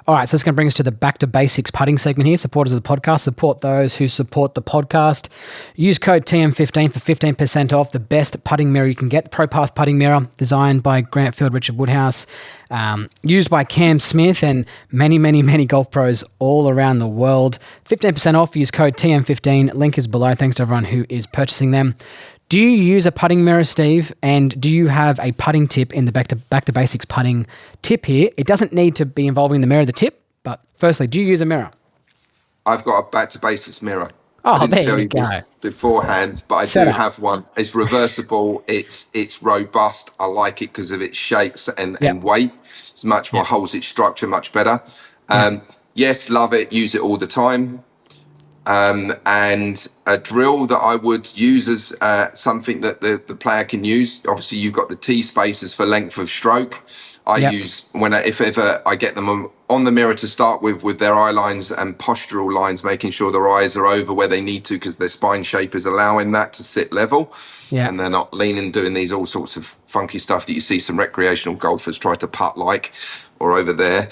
All right, so it's going to bring us to the Back to Basics putting segment here. Supporters of the podcast, support those who support the podcast. Use code TM15 for 15% off the best putting mirror you can get. The ProPath putting mirror, designed by Grant Field, Richard Woodhouse, used by Cam Smith and many, many, many golf pros all around the world. 15% off, use code TM15. Link is below. Thanks to everyone who is purchasing them. Do you use a putting mirror, Steve? And do you have a putting tip in the Back to Basics putting tip here? It doesn't need to be involving the mirror, the tip, but firstly, do you use a mirror? I've got a Back to Basics mirror. Oh, I didn't there tell you you go. this beforehand, but I do have one. It's reversible. It's robust. I like it because of its shapes and weight. It's much more holds its structure much better. Yes, love it. Use it all the time. And a drill that I would use as something that the player can use. Obviously, you've got the T spaces for length of stroke. I use if ever I get them on the mirror to start with their eye lines and postural lines, making sure their eyes are over where they need to because their spine shape is allowing that to sit level. And they're not leaning, doing these all sorts of funky stuff that you see some recreational golfers try to putt like, or over there,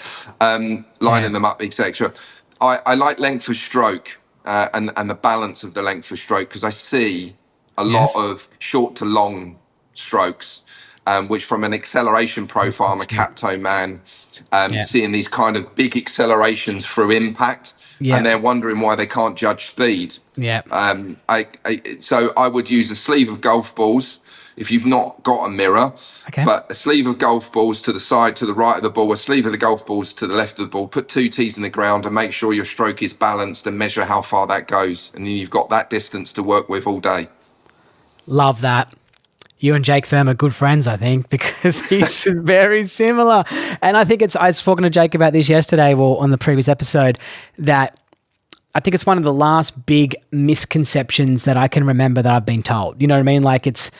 lining them up, etc. I like length of stroke. And the balance of the length of stroke, because I see a lot of short to long strokes, which from an acceleration profile, I'm a cap toe man, seeing these kind of big accelerations through impact, and they're wondering why they can't judge speed. So I would use a sleeve of golf balls if you've not got a mirror, but a sleeve of golf balls to the side, to the right of the ball, a sleeve of the golf balls to the left of the ball, put 2 tees in the ground and make sure your stroke is balanced and measure how far that goes. And then you've got that distance to work with all day. Love that. You and Jake Firm are good friends, I think, because he's very similar. And I think I was talking to Jake about this yesterday, on the previous episode, that I think it's one of the last big misconceptions that I can remember that I've been told. You know what I mean? Like, it's